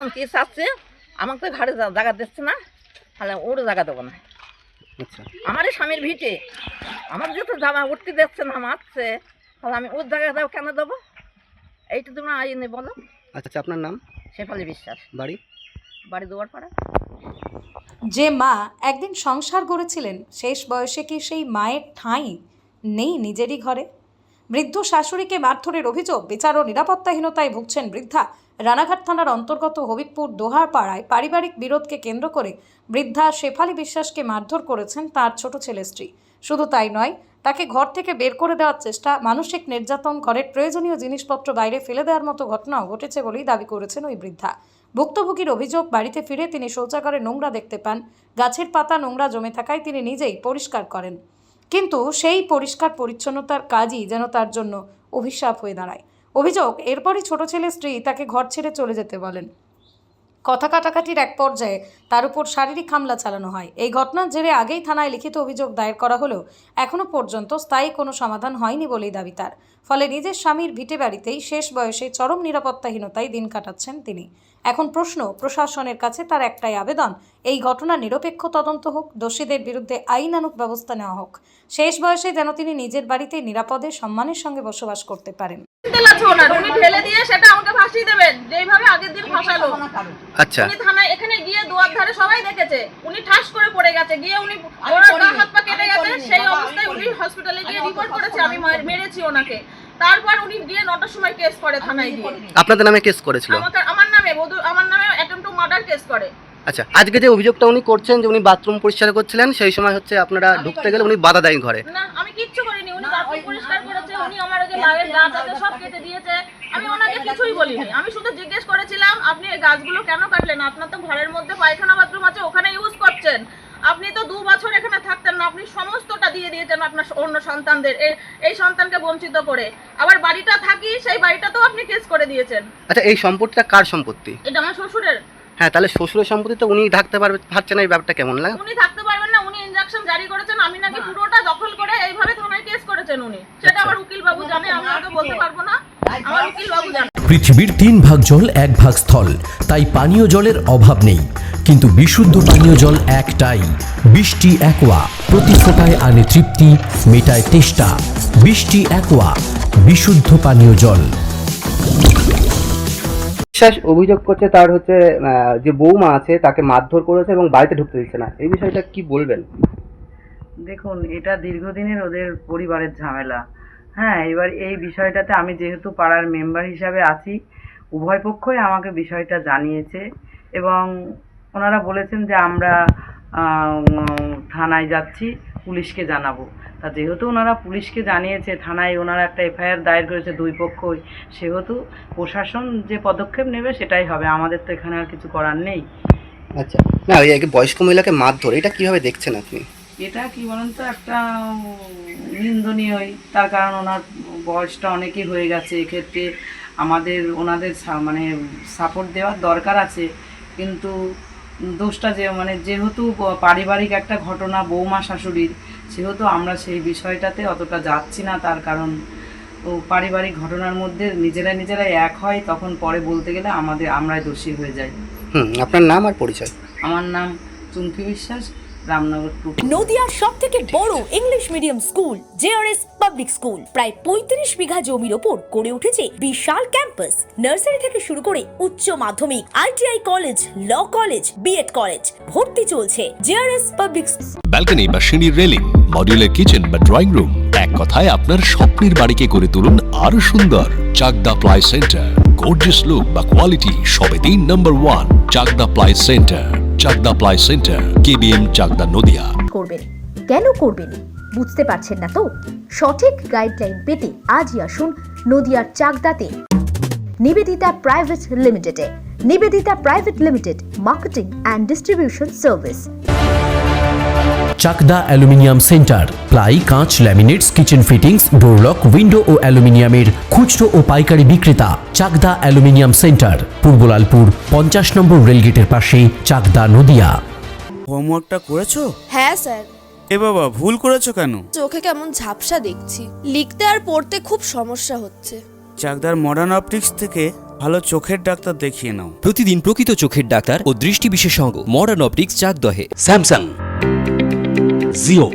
এখন কি চাচ্ছে, আমাকে তো ঘাড়ে জায়গা দিচ্ছে না, তাহলে ওর জায়গা দেবো না। আচ্ছা, আমারই স্বামীর ভিটে আমার যেহেতু জামা উঠতে দিচ্ছে না, মারছে, তাহলে আমি ওর জায়গা দাও কেন দেবো? এইটা তোমরা আইনে বলো। আচ্ছা, আপনার নাম? শেফালি বিশ্বাস, বাড়ি? বাড়ি দুয়ারপাড়া। যে মা একদিন সংসার গড়েছিলেন, শেষ বয়সে কি সেই মায়ের ঠাঁই নেই নিজেরই ঘরে? বৃদ্ধ শাশুড়িকে মারধরের অভিযোগ, বিচার ও নিরাপত্তাহীনতায় ভুগছেন বৃদ্ধা। রানাঘাট থানার অন্তর্গত হবিবপুর দোহারপাড়ায় পারিবারিক বিরোধকে কেন্দ্র করে বৃদ্ধা শেফালি বিশ্বাসকে মারধর করেছেন তার ছোট ছেলে স্ত্রী। শুধু তাই নয়, তাকে ঘর থেকে বের করে দেওয়ার চেষ্টা, মানসিক নির্যাতন, ঘরের প্রয়োজনীয় জিনিসপত্র বাইরে ফেলে দেওয়ার মতো ঘটনাও ঘটেছে বলেই দাবি করেছেন ওই বৃদ্ধা। ভুক্তভোগীর অভিযোগ, বাড়িতে ফিরে তিনি শৌচাগারে নোংরা দেখতে পান, গাছের পাতা নোংরা জমে থাকায় তিনি নিজেই পরিষ্কার করেন, কিন্তু সেই পরিষ্কার পরিচ্ছন্নতার কাজই যেন তার জন্য অভিশাপ হয়ে দাঁড়ায়। অভিযোগ, এরপরই ছোট ছেলে স্ত্রী তাকে ঘর ছেড়ে চলে যেতে বলেন। কথা কাটাকাটির এক পর্যায়ে তার উপর শারীরিক হামলা চালানো হয়। এই ঘটনার জেরে আগেই থানায় লিখিত অভিযোগ দায়ের করা হলেও এখনও পর্যন্ত স্থায়ী কোনো সমাধান হয়নি বলেই দাবি তার। ফলে নিজের স্বামীর ভিটে বাড়িতেই শেষ বয়সে চরম নিরাপত্তাহীনতায় দিন কাটাচ্ছেন তিনি। এখন প্রশ্ন, প্রশাসনের কাছে তার একটাই আবেদন, এই ঘটনা নিরপেক্ষ তদন্ত হোক, দোষীদের বিরুদ্ধে আইনানুগ ব্যবস্থা নেওয়া হোক। শেষ বয়সে যেন তিনি নিজের বাড়িতে নিরাপদে সম্মানের সঙ্গে বসবাস করতে পারেন। উনি ঢেলে দিয়ে সেটা আমাকে ফাঁসিয়ে দেবেন, যেইভাবে আগের দিন ফাঁসালো। আচ্ছা, উনি থানায় এখানে গিয়ে দুয়ার ধারে সবাই দেখেছে, উনি ঠাস করে পড়ে গেছে, গিয়ে উনি ওনার গা হাত পা কেটে গেছে, সেই অবস্থায় উনি হসপিটালে গিয়ে রিপোর্ট করেছে আমি মেরেছি ওনাকে। তারপর উনি গিয়ে 9টার সময় কেস করে থানায় গিয়ে। আপনাদের নামে কেস করেছিল? আমার নামে অ্যাটেম্পট টু মার্ডার কেস করে। আচ্ছা, আজকে যে অভিযোগটা উনি করছেন যে উনি বাথরুম পরিষ্কার করছিলেন, সেই সময় হচ্ছে আপনারা ঢুকতে গেলে উনি বাধা দেন ঘরে? না, আমি কিচ্ছু করিনি, উনি বাথরুম পরিষ্কার করেছে, উনি আমার আগে বাইরের গাছ আছে সব কেটে দিয়েছে, আমি ওনাকে কিছুই বলিনি। আমি শুধু জিজ্ঞেস করেছিলাম আপনি এই গাছগুলো কেন কাটলেন, আপনার তো ঘরের মধ্যে পায়খানা বাথরুম আছে, ওখানে ইউজ করছেন, আপনি তো 2 বছর এখানে থাকতেন না, আপনি সমস্তটা দিয়ে দিয়েছেন আপনার অন্য সন্তানদের, এই সন্তানকে বঞ্চিত করে। আবার বাড়িটা থাকি, সেই বাড়িটাতেও আপনি কেস করে দিয়েছেন। আচ্ছা, এই সম্পত্তিটা কার সম্পত্তি? এটা আমার শ্বশুরের। হ্যাঁ, তাহলে শ্বশুরের সম্পত্তি তো উনি থাকতে পারছেন না, এই ব্যাপারটা কেমন লাগে? উনি থাকতে পারবেন না, উনি ইনজাকশন জারি করেছেন, আমি নাকি পুরোটা দখল করে এইভাবে থানায় কেস করেছেন উনি। সেটা আমার উকিল বাবু জানে, আমি তো বলতে পারবো না, আমার উকিল বাবু জানে। পৃথিবীর 3 ভাগ জল 1 ভাগ স্থল, তাই পানীয় জলের অভাব নেই, কিন্তু বিশুদ্ধ পানীয় জল একটাই, বৃষ্টি অ্যাকোয়া। প্রতি ফোঁটায় আনে তৃপ্তি, মেটায় তেষ্টা। বৃষ্টি অ্যাকোয়া, বিশুদ্ধ পানীয় জল। বিশ্বাস অভিযোগ করছে তার হচ্ছে যে বৌমা আছে তাকে মারধর করেছে এবং বাড়িতে ঢুকতে দিচ্ছে না, এই বিষয়টা কি বলবেন? দেখুন, এটা দীর্ঘদিনের ওদের পরিবারের ঝামেলা। হ্যাঁ, এবার এই বিষয়টাতে আমি যেহেতু পাড়ার মেম্বার হিসাবে আছি, উভয় পক্ষই আমাকে বিষয়টা জানিয়েছে এবং ওনারা বলেছেন যে আমরা থানায় যাচ্ছি, পুলিশকে জানাবো। তা যেহেতু ওনারা পুলিশকে জানিয়েছে, থানায় ওনারা একটা এফআইআর দায়ের করেছে 2 পক্ষই, সেহেতু প্রশাসন যে পদক্ষেপ নেবে সেটাই হবে, আমাদের তো এখানে আর কিছু করার নেই। আচ্ছা, না ওই আগে বয়স্ক মহিলাকে মারধর, এটা কিভাবে দেখছেন আপনি? এটা কি বলেন তো, একটা নিন্দনীয়ই, তার কারণ ওনার বয়সটা অনেকই হয়ে গেছে। এক্ষেত্রে আমাদের ওনাদের মানে সাপোর্ট দেওয়ার দরকার আছে, কিন্তু দোষটা যেহেতু পারিবারিক একটা ঘটনা বৌমা শাশুড়ির, সেহেতু আমরা সেই বিষয়টাতে অতটা যাচ্ছি না। তার কারণ ও পারিবারিক ঘটনার মধ্যে নিজেরাই এক হয়, তখন পরে বলতে গেলে আমরাই দোষী হয়ে যাই। আপনার নাম আর পরিচয়? আমার নাম চুমকি বিশ্বাস, রামনগর 2। নদিয়ার সবথেকে বড় English medium school JRS public school প্রায় 35 বিঘা জমির ওপর গড়ে উঠেছে বিশাল ক্যাম্পাস। নার্সারি থেকে শুরু করে উচ্চ মাধ্যমিক, ITI college, law college, BEd college, ভর্তি চলছে জেআরএস পাবলিক। ব্যালকনি বা সিঁড়ির রেলিং, মডিউলার কিচেন বা ড্রয়িং রুম, এক কথায় আপনার স্বপ্নের বাড়িকে করে তুলুন আরো সুন্দর। Chakdah ply centre, gorgeous look বা কোয়ালিটি সবে 3 নম্বর 1 Chakdah ply centre. Chakdah ply centre, KBM, Chakdah, Nadia. করবেন কেন করবেন বুঝতে পারছেন না তো? সঠিক গাইডলাইন পেতে আজই আসুন নদিয়ার চাকদাতে নিবেদিতা প্রাইভেট লিমিটেডে। Nivedita private limited, marketing and distribution service. Chakdah aluminium centre, ply, কাঁচ, laminates, kitchen fittings, door lock, window ও অ্যালুমিনিয়ামের খুচরো ও পাইকারি বিক্রেতা। Chakdah aluminium centre, Purbalalpur 50 number রেলগেটের পাশে, চাকদা, নদিয়া। হোমওয়ার্কটা করেছো? হ্যাঁ স্যার। এ বাবা, ভুল করেছো কেন? চোখে কেমন ঝাপসা দেখছি, লিখতে আর পড়তে খুব সমস্যা হচ্ছে। চাকদার মডার্ন অপটিক্স থেকে ভালো চোখের ডাক্তার দেখিয়ে নাও। প্রতিদিন প্রকৃত চোখের ডাক্তার ও দৃষ্টি বিশেষজ্ঞ মডার্ন অপটিক্স চাকদহে। স্যামসাং, জিও,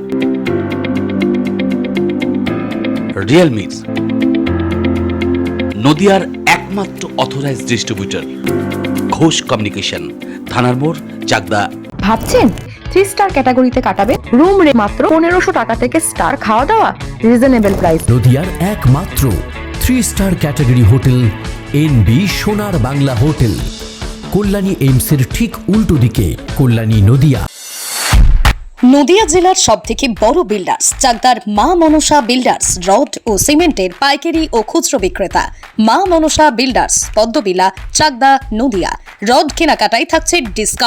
রিয়েলমি, নদিয়ার একমাত্র অথরাইজড ডিস্ট্রিবিউটর ঘোষ কমিউনিকেশন, থানার মোড়, চাকদা। ভাবছেন 3 স্টার ক্যাটাগরিতে কাটাবে? রুম রে মাত্র 1500 টাকা থেকে স্টার, খাওয়া দাওয়া রিজনেবল প্রাইস। নদিয়ার একমাত্র 3 স্টার ক্যাটাগরি হোটেল এনবি সোনার বাংলা হোটেল, কল্যাণী এইমসের ঠিক উল্টো দিকে, কল্যাণী নদিয়া। নদিয়া জেলার সবথেকে বড় বিল্ডার্স চাকদার মা মনসা বিল্ডার্স, রড ও সিমেন্টের পাইকারি ও খুচরো বিক্রেতা। মা মনসা বিল্ডার্স, পদ্মবিলা, চাকদা, নদিয়া। রড কেনাকাটায় থাকছে ডিসকাউন্ট।